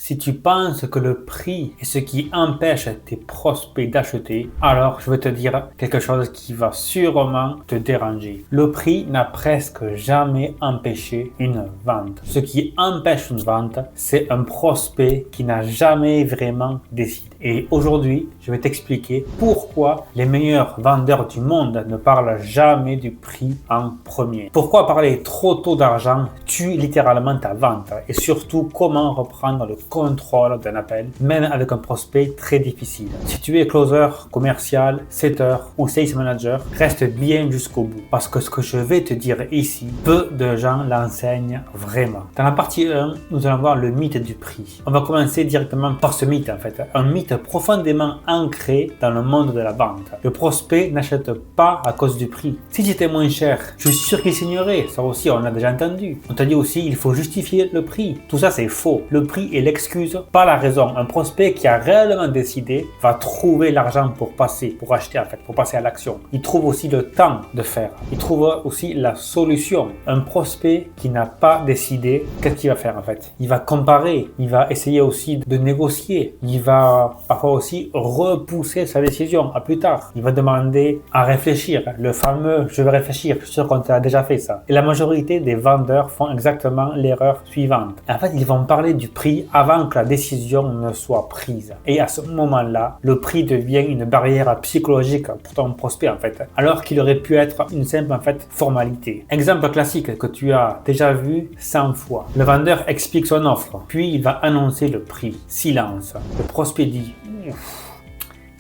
Si tu penses que le prix est ce qui empêche tes prospects d'acheter, alors je vais te dire quelque chose qui va sûrement te déranger. Le prix n'a presque jamais empêché une vente. Ce qui empêche une vente, c'est un prospect qui n'a jamais vraiment décidé. Et aujourd'hui, je vais t'expliquer pourquoi les meilleurs vendeurs du monde ne parlent jamais du prix en premier. Pourquoi parler trop tôt d'argent tue littéralement ta vente et surtout comment reprendre le contrôle d'un appel, même avec un prospect très difficile. Si tu es closer, commercial, setter ou sales manager, reste bien jusqu'au bout parce que ce que je vais te dire ici, peu de gens l'enseignent vraiment. Dans la partie 1, nous allons voir le mythe du prix. On va commencer directement par ce mythe en fait. Un mythe profondément ancré dans le monde de la vente. Le prospect n'achète pas à cause du prix. Si c'était moins cher, je suis sûr qu'il signerait. Ça aussi, on l'a déjà entendu. On t'a dit aussi, il faut justifier le prix. Tout ça, c'est faux. Le prix est l'excuse, pas la raison. Un prospect qui a réellement décidé va trouver l'argent pour acheter en fait, pour passer à l'action. Il trouve aussi le temps de faire. Il trouve aussi la solution. Un prospect qui n'a pas décidé, qu'est-ce qu'il va faire en fait? Il va comparer. Il va essayer aussi de négocier. Il va parfois aussi repousser sa décision à plus tard. Il va demander à réfléchir. Le fameux « je vais réfléchir », je suis sûr qu'on t'a déjà fait ça. Et la majorité des vendeurs font exactement l'erreur suivante. En fait, ils vont parler du prix avant que la décision ne soit prise. Et à ce moment-là, le prix devient une barrière psychologique pour ton prospect en fait, alors qu'il aurait pu être une simple en fait formalité. Exemple classique que tu as déjà vu 100 fois. Le vendeur explique son offre, puis il va annoncer le prix. Silence. Le prospect dit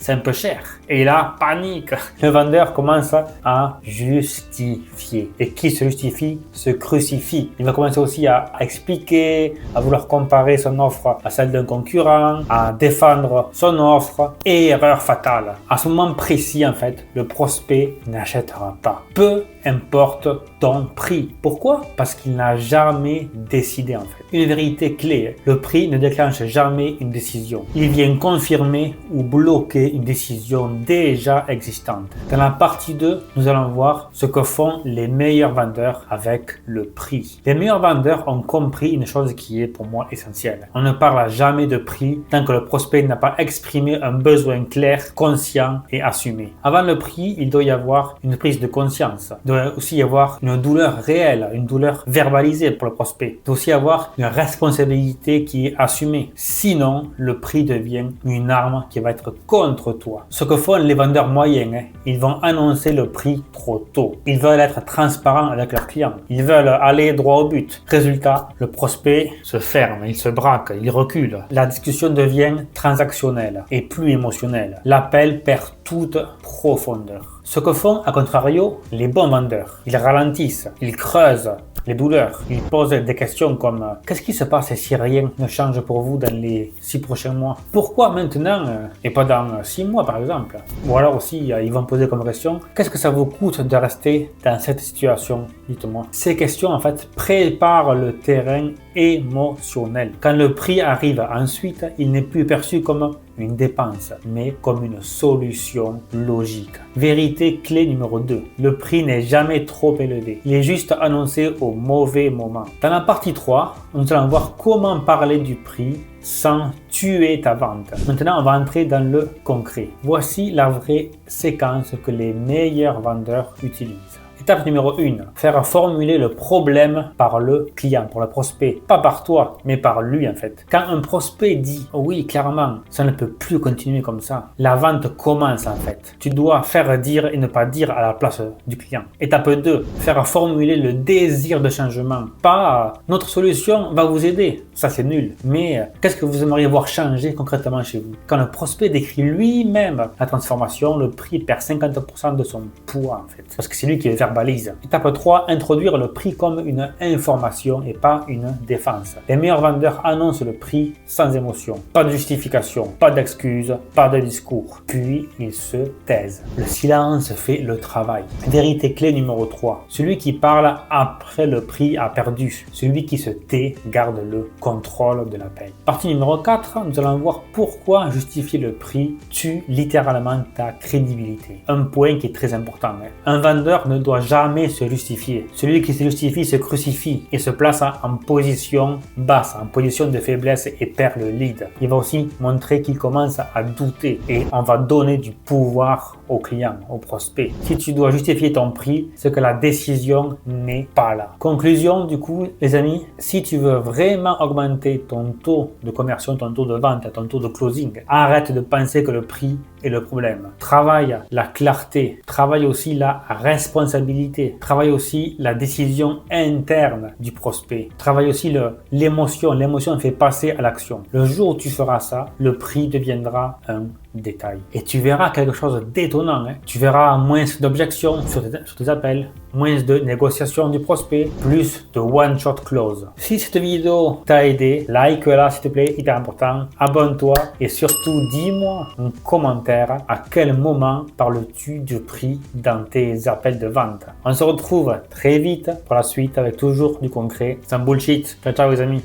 c'est un peu cher. Et là, panique. Le vendeur commence à justifier. Et qui se justifie se crucifie. Il va commencer aussi à expliquer, à vouloir comparer son offre à celle d'un concurrent, à défendre son offre. Et erreur fatale. À ce moment précis, en fait, le prospect n'achètera pas. Peu importe ton prix. Pourquoi? Parce qu'il n'a jamais décidé en fait. Une vérité clé, le prix ne déclenche jamais une décision. Il vient confirmer ou bloquer une décision déjà existante. Dans la partie 2, nous allons voir ce que font les meilleurs vendeurs avec le prix. Les meilleurs vendeurs ont compris une chose qui est pour moi essentielle. On ne parle jamais de prix tant que le prospect n'a pas exprimé un besoin clair, conscient et assumé. Avant le prix, il doit y avoir une prise de conscience. Il doit aussi y avoir une douleur réelle, une douleur verbalisée pour le prospect. Il doit aussi y avoir une responsabilité qui est assumée. Sinon, le prix devient une arme qui va être contre toi. Ce que font les vendeurs moyens, ils vont annoncer le prix trop tôt. Ils veulent être transparents avec leurs clients. Ils veulent aller droit au but. Résultat, le prospect se ferme, il se braque, il recule. La discussion devient transactionnelle et plus émotionnelle. L'appel perd toute profondeur. Ce que font, à contrario, les bons vendeurs. Ils ralentissent, ils creusent les douleurs. Ils posent des questions comme « Qu'est-ce qui se passe si rien ne change pour vous dans les 6 prochains mois? Pourquoi maintenant et pas dans 6 mois par exemple ?» Ou alors aussi, ils vont poser comme question « Qu'est-ce que ça vous coûte de rester dans cette situation? Dites-moi. » Ces questions en fait préparent le terrain émotionnel. Quand le prix arrive ensuite, il n'est plus perçu comme une dépense, mais comme une solution logique. Vérité clé numéro 2. Le prix n'est jamais trop élevé. Il est juste annoncé au mauvais moment. Dans la partie 3, nous allons voir comment parler du prix sans tuer ta vente. Maintenant, on va entrer dans le concret. Voici la vraie séquence que les meilleurs vendeurs utilisent. Étape numéro 1, faire formuler le problème par le client, pour le prospect. Pas par toi, mais par lui en fait. Quand un prospect dit « Oui, clairement, ça ne peut plus continuer comme ça », la vente commence en fait. Tu dois faire dire et ne pas dire à la place du client. Étape 2, faire formuler le désir de changement. Pas « Notre solution va vous aider ». Ça c'est nul. Mais qu'est-ce que vous aimeriez voir changer concrètement chez vous? Quand le prospect décrit lui-même la transformation, le prix perd 50% de son poids en fait. Parce que c'est lui qui est verbalise. Étape 3, introduire le prix comme une information et pas une défense. Les meilleurs vendeurs annoncent le prix sans émotion. Pas de justification, pas d'excuses, pas de discours. Puis ils se taisent. Le silence fait le travail. Vérité clé numéro 3. Celui qui parle après le prix a perdu. Celui qui se tait garde le contrôle de l'appel. Partie numéro 4, nous allons voir pourquoi justifier le prix tue littéralement ta crédibilité. Un point qui est très important. Un vendeur ne doit doit jamais se justifier. Celui qui se justifie se crucifie et se place en position basse, en position de faiblesse et perd le lead. Il va aussi montrer qu'il commence à douter et on va donner du pouvoir au client, au prospect. Si tu dois justifier ton prix, c'est que la décision n'est pas là. Conclusion du coup, les amis, si tu veux vraiment augmenter ton taux de conversion, ton taux de vente, ton taux de closing, arrête de penser que le prix est le problème. Travaille la clarté, travaille aussi la responsabilité, travaille aussi la décision interne du prospect, travaille aussi l'émotion. L'émotion fait passer à l'action. Le jour où tu feras ça, le prix deviendra un détail. Et tu verras quelque chose d'étonnant. Tu verras moins d'objections sur tes appels, moins de négociations du prospect, plus de one-shot close. Si cette vidéo t'a aidé, like-la s'il te plaît, hyper important. Abonne-toi et surtout dis-moi en commentaire à quel moment parles-tu du prix dans tes appels de vente. On se retrouve très vite pour la suite avec toujours du concret, sans bullshit. Ciao ciao les amis.